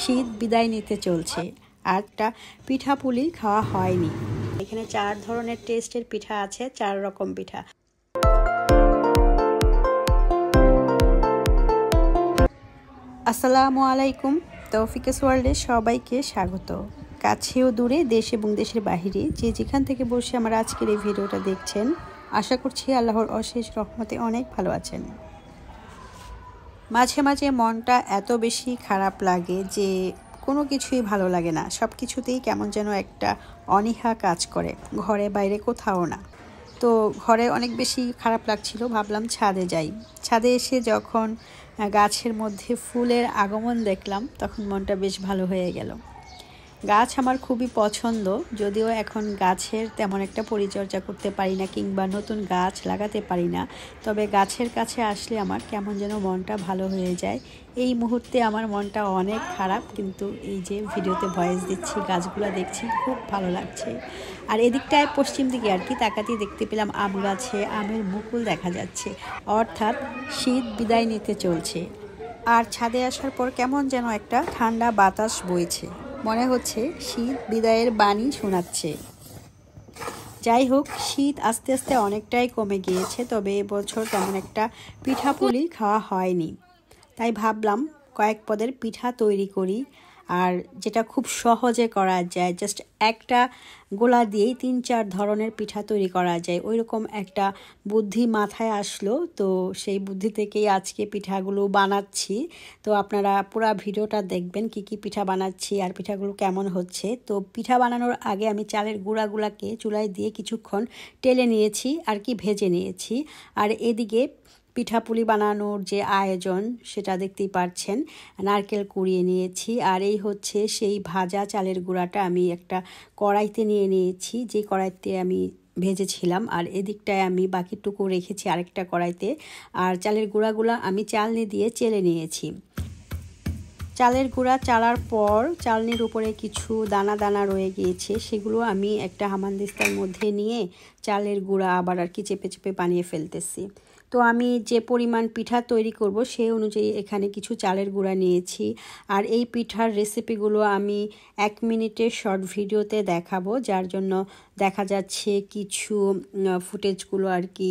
শীত বিদায় নিতে চলছে আর একটা পিঠাপুলি খাওয়া হয়নি। এখানে 4 ধরনের টেস্টের পিঠা আছে, 4 রকম পিঠা। আসসালামু আলাইকুম, তৌফিকেস ওয়ার্ল্ডে সবাইকে স্বাগত। কাছে ও দূরে, দেশ এবং দেশের বাহিরে যে যেখান থেকে বসে আমার আজকের এই ভিডিওটা দেখছেন, আশা করছি আল্লাহর অশেষ রহমতে অনেক ভালো আছেন। মাঝে মাঝে মনটা এত বেশি খারাপ লাগে যে কোনো কিছুই ভালো লাগে না, সব কিছুতেই কেমন যেন একটা অনীহা কাজ করে, ঘরে বাইরে কোথাও না। তো ঘরে অনেক বেশি খারাপ লাগছিল, ভাবলাম ছাদে যাই। ছাদে এসে যখন গাছের মধ্যে ফুলের আগমন দেখলাম তখন মনটা বেশ ভালো হয়ে গেল। গাছ আমার খুবই পছন্দ, যদিও এখন গাছের তেমন একটা পরিচর্যা করতে পারি না কিংবা নতুন গাছ লাগাতে পারি না, তবে গাছের কাছে আসলে আমার কেমন যেন মনটা ভালো হয়ে যায়। এই মুহূর্তে আমার মনটা অনেক খারাপ, কিন্তু এই যে ভিডিওতে ভয়েস দিচ্ছি, গাছগুলো দেখছি, খুব ভালো লাগছে। আর এদিকটায় পশ্চিম দিকে আর কি তাকাতেই দেখতে পেলাম আম গাছে আমের মুকুল দেখা যাচ্ছে, অর্থাৎ শীত বিদায় নিতে চলছে। আর ছাদে আসার পর কেমন যেন একটা ঠান্ডা বাতাস বইছে, মনে হচ্ছে শীত বিদায়ের বাণী শোনাচ্ছে। যাই হোক, শীত আস্তে আস্তে অনেকটাই কমে গিয়েছে, তবে এবছর তেমন একটা পিঠাপুলি খাওয়া হয়নি। তাই ভাবলাম কয়েক পদের পিঠা তৈরি করি, আর যেটা খুব সহজে করা যায়, জাস্ট একটা গোলা দিয়েই 3-4 ধরনের পিঠা তৈরি করা যায়, ওইরকম একটা বুদ্ধি মাথায় আসলো। তো সেই বুদ্ধি থেকেই আজকে পিঠাগুলো বানাচ্ছি। তো আপনারা পুরো ভিডিওটা দেখবেন কি কি পিঠা বানাচ্ছি আর পিঠাগুলো কেমন হচ্ছে। তো পিঠা বানানোর আগে আমি চালের গুঁড়াগুলাকে চুলায় দিয়ে কিছুক্ষণ টেলে নিয়েছি আর কি ভেজে নিয়েছি। আর এদিকে পিঠাপুলি বানানোর যে আয়োজন সেটা দেখতেই পাচ্ছেন, নারকেল কুড়িয়ে নিয়েছি। আর এই হচ্ছে সেই ভাজা চালের গুঁড়াটা আমি একটা কড়াইতে নিয়ে নিয়েছি, যে কড়াইতে আমি ভেজেছিলাম। আর এদিকটায় আমি বাকিটুকু রেখেছি আরেকটা কড়াইতে। আর চালের গুঁড়াগুলো আমি চালনি দিয়ে চেলে নিয়েছি। চালের গুঁড়া চালার পর চালনির উপরে কিছু দানা দানা রয়ে গিয়েছে, সেগুলো আমি একটা হামানদিস্তার মধ্যে নিয়ে চালের গুঁড়া আবার আর কি চেপে চেপে বানিয়ে ফেলতেছি। তো আমি যে পরিমাণ পিঠা তৈরি করব সেই অনুযায়ী এখানে কিছু চালের গুঁড়া নিয়েছি। আর এই পিঠার রেসিপিগুলো আমি 1 মিনিটের শর্ট ভিডিওতে দেখাবো, যার জন্য দেখা যাচ্ছে কিছু ফুটেজগুলো আর কি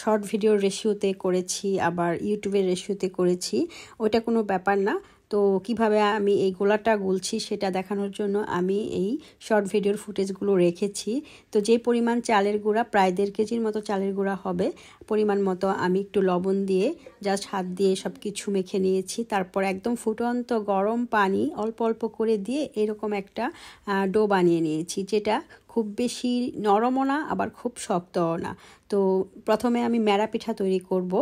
শর্ট ভিডিওর রেশিওতে করেছি, আবার ইউটিউবের রেশিওতে করেছি, ওইটা কোনো ব্যাপার না। তো কিভাবে আমি এই গোলাটা গুলছি সেটা দেখানোর জন্য আমি এই শর্ট ভিডিওর ফুটেজগুলো রেখেছি। তো যে পরিমাণ চালের গুঁড়া, প্রায় 1.5 কেজির মতো চালের গুঁড়া হবে, পরিমাণ মতো আমি একটু লবণ দিয়ে জাস্ট হাত দিয়ে সব কিছু মেখে নিয়েছি। তারপর একদম ফুটন্ত গরম পানি অল্প অল্প করে দিয়ে এরকম একটা ডো বানিয়ে নিয়েছি, যেটা খুব বেশি নরমও না আবার খুব শক্তও না। তো প্রথমে আমি মেরা পিঠা তৈরি করব।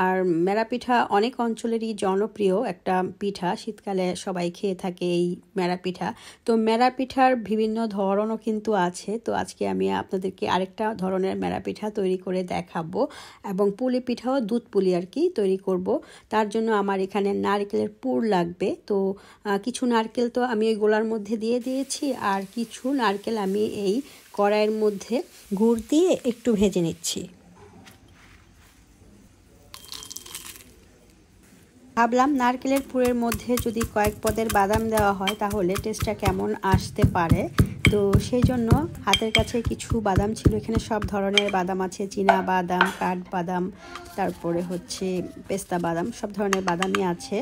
আর মেরা পিঠা অনেক অঞ্চলেরই জনপ্রিয় একটা পিঠা, শীতকালে সবাই খেয়ে থাকে এই মেরা পিঠা। তো মেরা পিঠার বিভিন্ন ধরনও কিন্তু আছে। তো আজকে আমি আপনাদেরকে আরেকটা ধরনের মেরা পিঠা তৈরি করে দেখাবো, এবং পুলি পিঠাও দুধ পুলি আর কি তৈরি করব। তার জন্য আমার এখানে নারকেলের পুর লাগবে। তো কিছু নারকেল তো আমি ওই গোলার মধ্যে দিয়ে দিয়েছি, আর কিছু নারকেল আমি এই কড়াইয়ের মধ্যে গুড় দিয়ে একটু ভেজে নিচ্ছি। ভাবলাম নারকেলের পুরের মধ্যে যদি কয়েক পদের বাদাম দেওয়া হয় তাহলে টেস্টটা কেমন আসতে পারে। তো সেই জন্য হাতের কাছে কিছু বাদাম ছিল, এখানে সব ধরনের বাদাম আছে, চীনা বাদাম, কাঠবাদাম, তারপরে হচ্ছে পেস্তা বাদাম, সব ধরনের বাদামই আছে।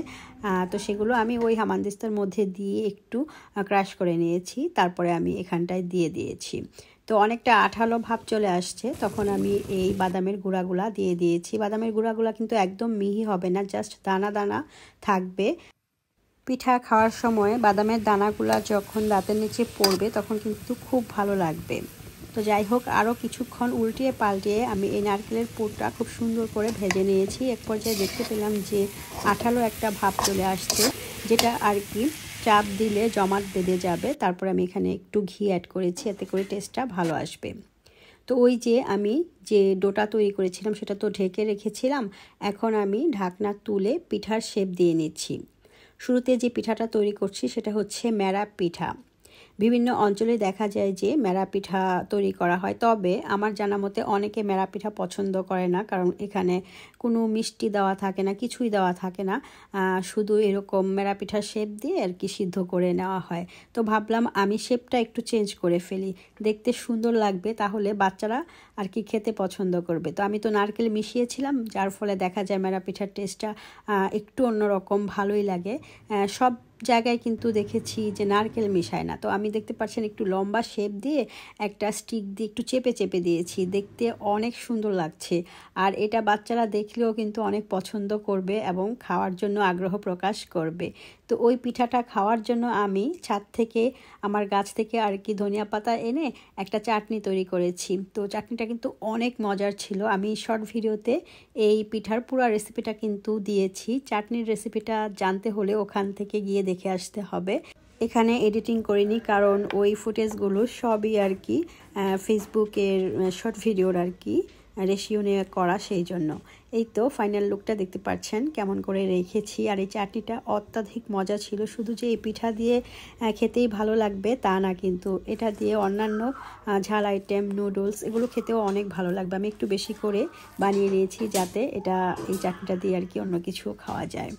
তো সেগুলো আমি ওই হামানদিস্তার মধ্যে দিয়ে একটু ক্রাশ করে নিয়েছি, তারপরে আমি এখানটায় দিয়ে দিয়েছি। তো অনেকটা আঠালো ভাব চলে আসছে, তখন আমি এই বাদামের গুঁড়াগুলা দিয়ে দিয়েছি। বাদামের গুঁড়াগুলা কিন্তু একদম মিহি হবে না, জাস্ট দানা দানা থাকবে। পিঠা খাওয়ার সময় বাদামের দানাগুলা যখন দাঁতের নিচে পড়বে তখন কিন্তু খুব ভালো লাগবে। তো যাই হোক, আরও কিছুক্ষণ উল্টিয়ে পাল্টিয়ে আমি এই নারকেলের পুরটা খুব সুন্দর করে ভেজে নিয়েছি। এক পর্যায়ে দেখতে পেলাম যে আঠালো একটা ভাব চলে আসছে, যেটা আর কি চাপ দিলে জমাট বেঁধে যাবে। তারপর আমি এখানে একটু ঘি অ্যাড করেছি, এতে করে টেস্টটা ভালো আসবে। তো ওই যে আমি যে ডোটা তৈরি করেছিলাম সেটা তো ঢেকে রেখেছিলাম, এখন আমি ঢাকনা তুলে পিঠার শেপ দিয়ে নিচ্ছি। শুরুতে যে পিঠাটা তৈরি করছি সেটা হচ্ছে মেরা পিঠা। বিভিন্ন অঞ্চলে দেখা যায় যে মেরা পিঠা তৈরি করা হয়, তবে আমার জানা মতে অনেকে মেরা পিঠা পছন্দ করে না, কারণ এখানে কোনো মিষ্টি দেওয়া থাকে না, কিছুই দেওয়া থাকে না, শুধু এরকম মেরা পিঠার শেপ দিয়ে আর কি সিদ্ধ করে নেওয়া হয়। তো ভাবলাম আমি শেপটা একটু চেঞ্জ করে ফেলি, দেখতে সুন্দর লাগবে, তাহলে বাচ্চারা আর কি খেতে পছন্দ করবে। তো আমি তো নারকেল মিশিয়েছিলাম, যার ফলে দেখা যায় মেরা পিঠার টেস্টটা একটু অন্যরকম, ভালোই লাগে। সব জায়গায় কিন্তু দেখেছি যে নারকেল মিশায় না। তো আমি দেখতে পাচ্ছেন একটু লম্বা শেপ দিয়ে একটা স্টিক দিয়ে একটু চেপে চেপে দিয়েছি, দেখতে অনেক সুন্দর লাগছে। আর এটা বাচ্চারা দেখলেও কিন্তু অনেক পছন্দ করবে এবং খাওয়ার জন্য আগ্রহ প্রকাশ করবে। তো ওই পিঠাটা খাওয়ার জন্য আমি ছাদ থেকে, আমার গাছ থেকে আর কি ধনিয়া পাতা এনে একটা চাটনি তৈরি করেছি। তো চাটনিটা কিন্তু অনেক মজার ছিল। আমি শর্ট ভিডিওতে এই পিঠার পুরো রেসিপিটা কিন্তু দিয়েছি। চাটনির রেসিপিটা জানতে হলে ওখান থেকে গিয়ে দেখে আসতে হবে। এখানে এডিটিং করিনি, কারণ ওই ফুটেজগুলো সবই আর কি ফেসবুকের শর্ট ভিডিওর আর কি রেশিও নিয়ে করা, সেই জন্য। এই তো ফাইনাল লুকটা দেখতে পাচ্ছেন কেমন করে রেখেছি। আর এই চাটনিটা অত্যাধিক মজা ছিল। শুধু যে এই পিঠা দিয়ে খেতেই ভালো লাগবে তা না, কিন্তু এটা দিয়ে অন্যান্য ঝাল আইটেম, নুডলস, এগুলো খেতেও অনেক ভালো লাগবে। আমি একটু বেশি করে বানিয়ে নিয়েছি যাতে এই চাটনিটা দিয়ে আর কি অন্য কিছু খাওয়া যায়।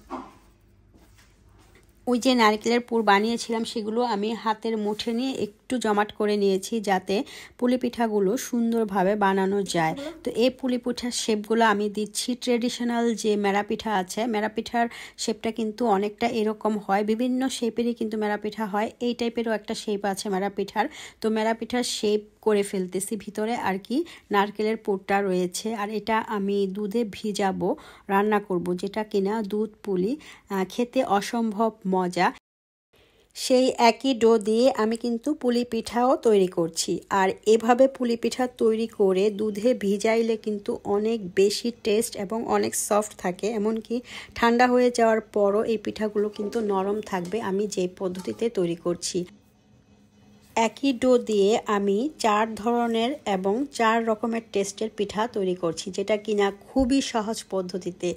ওই যে নারকেলের পুর বানিয়েছিলাম সেগুলো আমি হাতের মুঠে নিয়ে একটু জমাট করে নিয়েছি, যাতে পুলি পিঠাগুলো সুন্দরভাবে বানানো যায়। তো এই পুলি পিঠার শেপগুলো আমি দিচ্ছি। ট্রেডিশনাল যে মেরা পিঠা আছে, মেরা পিঠার শেপটা কিন্তু অনেকটা এরকম হয়, বিভিন্ন শেপেরই কিন্তু মেরা পিঠা হয়। এই টাইপেরও একটা শেপ আছে মেরা পিঠার। তো মেরা পিঠার শেপ করে ফেলতেছি, ভিতরে আর কি নারকেলের পুরটা রয়েছে। আর এটা আমি দুধে ভিজাবো, রান্না করব, যেটা কিনা দুধ পুলি, খেতে অসম্ভব মজা। সেই একই ডো দিয়ে আমি কিন্তু পুলি পিঠাও তৈরি করছি। আর এভাবে পুলি পিঠা তৈরি করে দুধে ভিজাইলে কিন্তু অনেক বেশি টেস্ট এবং অনেক সফট থাকে, এমনকি ঠান্ডা হয়ে যাওয়ার পরও এই পিঠাগুলো কিন্তু নরম থাকবে আমি যে পদ্ধতিতে তৈরি করছি। একই ডো দিয়ে আমি 4 ধরনের এবং 4 রকমের টেস্টের পিঠা তৈরি করছি, যেটা কিনা খুবই সহজ পদ্ধতিতে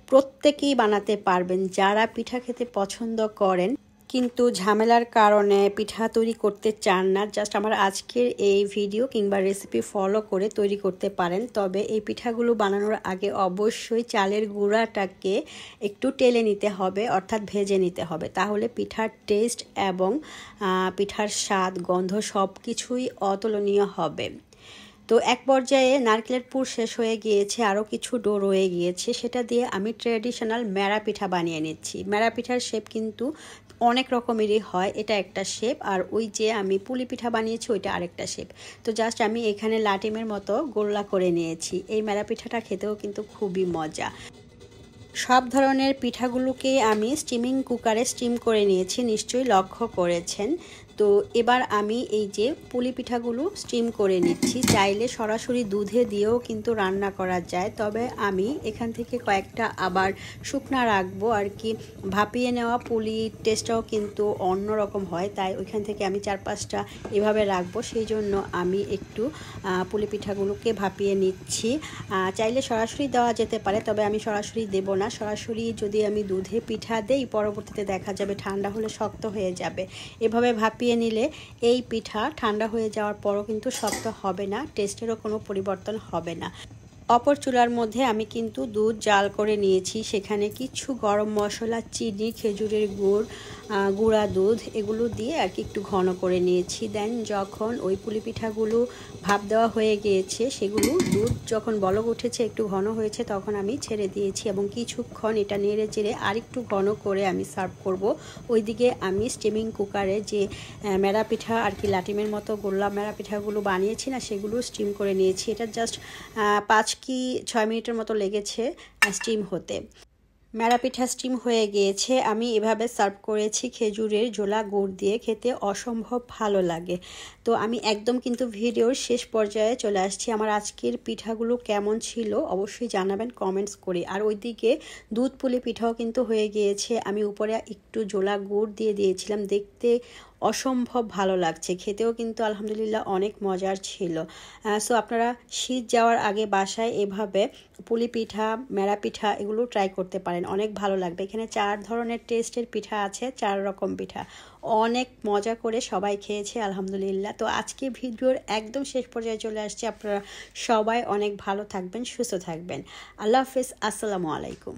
প্রত্যেকেই বানাতে পারবেন। যারা পিঠা খেতে পছন্দ করেন কিন্তু ঝামেলার কারণে পিঠা তৈরি করতে চান না, জাস্ট আমার আজকের এই ভিডিও কিংবা রেসিপি ফলো করে তৈরি করতে পারেন। তবে এই পিঠাগুলো বানানোর আগে অবশ্যই চালের গুঁড়াটাকে একটু টেলে নিতে হবে, অর্থাৎ ভেজে নিতে হবে, তাহলে পিঠার টেস্ট এবং পিঠার স্বাদ, গন্ধ সব কিছুই অতুলনীয় হবে। তো এক পর্যায়ে নারকেলের পুর শেষ হয়ে গিয়েছে, আরও কিছু ডো রয়ে গিয়েছে, সেটা দিয়ে আমি ট্রেডিশনাল মেরা পিঠা বানিয়ে নিচ্ছি। মেরা পিঠার শেপ কিন্তু অনেক রকমেরই হয়, এটা একটা শেপ, আর ওই যে আমি পুলি পিঠা বানিয়েছি ওইটা আরেকটা শেপ। তো জাস্ট আমি এখানে লাটিমের মতো গোল্লা করে নিয়েছি। এই মেরা পিঠাটা খেতেও কিন্তু খুবই মজা। সব ধরনের পিঠাগুলোকে আমি স্টিমিং কুকারে স্টিম করে নিয়েছি, নিশ্চয়ই লক্ষ্য করেছেন। তো এবার আমি এই যে পুলি পিঠাগুলো স্টিম করে নিচ্ছি। চাইলে সরাসরি দুধে দিয়েও কিন্তু রান্না করা যায়, তবে আমি এখান থেকে কয়েকটা আবার শুকনা রাখবো আর কি। ভাপিয়ে নেওয়া পুলির টেস্টটাও কিন্তু অন্যরকম হয়, তাই ওইখান থেকে আমি 4-5টা এভাবে রাখবো। সেই জন্য আমি একটু পুলি পিঠাগুলোকে ভাপিয়ে নিচ্ছি। চাইলে সরাসরি দেওয়া যেতে পারে, তবে আমি সরাসরি দেব না। সরাসরি যদি আমি দুধে পিঠা দেই, পরবর্তীতে দেখা যাবে ঠান্ডা হলে শক্ত হয়ে যাবে। এভাবে ভাপিয়ে নিলে এই পিঠা ঠান্ডা হয়ে যাওয়ার পরও কিন্তু শক্ত হবে না, টেস্টেরও কোনো পরিবর্তন হবে না। অপর চুলার মধ্যে আমি কিন্তু দুধ জাল করে নিয়েছি, সেখানে কিছু গরম মশলা, চিনি, খেজুরের গুড়, গুঁড়া দুধ, এগুলো দিয়ে আর কি একটু ঘন করে নিয়েছি। দেন যখন ওই পুলি পিঠাগুলো ভাপ দেওয়া হয়ে গিয়েছে, সেগুলো দুধ যখন বলক উঠেছে, একটু ঘন হয়েছে, তখন আমি ছেড়ে দিয়েছি এবং কিছুক্ষণ এটা নেড়ে চেড়ে আরেকটু ঘন করে আমি সার্ভ করব। ওইদিকে আমি স্টিমিং কুকারে যে মেরা পিঠা আর কি লাটিমের মতো গোল্লা মেরা পিঠাগুলো বানিয়েছি না, সেগুলো স্টিম করে নিয়েছি। এটা জাস্ট 5 কি 6 মিনিটের মতো লেগেছে স্টিম হতে। মেরা পিঠা স্টিম হয়ে গিয়েছে, আমি এভাবে সার্ভ করেছি খেজুরের ঝোলা গুড় দিয়ে, খেতে অসম্ভব ভালো লাগে। তো আমি একদম কিন্তু ভিডিওর শেষ পর্যায়ে চলে আসছি। আমার আজকের পিঠাগুলো কেমন ছিল অবশ্যই জানাবেন কমেন্টস করে। আর ওইদিকে দুধ পুলি পিঠাও কিন্তু হয়ে গিয়েছে, আমি উপরে একটু ঝোলা গুড় দিয়ে দিয়েছিলাম, দেখতে অসম্ভব ভালো লাগছে, খেতেও কিন্তু আলহামদুলিল্লাহ অনেক মজার ছিল। সো আপনারা শীত যাওয়ার আগে বাসায় এভাবে পুলি পিঠা, মেরা পিঠা এগুলো ট্রাই করতে পারেন, অনেক ভালো লাগবে। এখানে 4 ধরনের টেস্টের পিঠা আছে, 4 রকম পিঠা, অনেক মজা করে সবাই খেয়েছে আলহামদুলিল্লাহ। তো আজকে ভিডিওর একদম শেষ পর্যায়ে চলে আসছে, আপনারা সবাই অনেক ভালো থাকবেন, সুস্থ থাকবেন। আল্লাহ হাফেজ, আসসালামু আলাইকুম।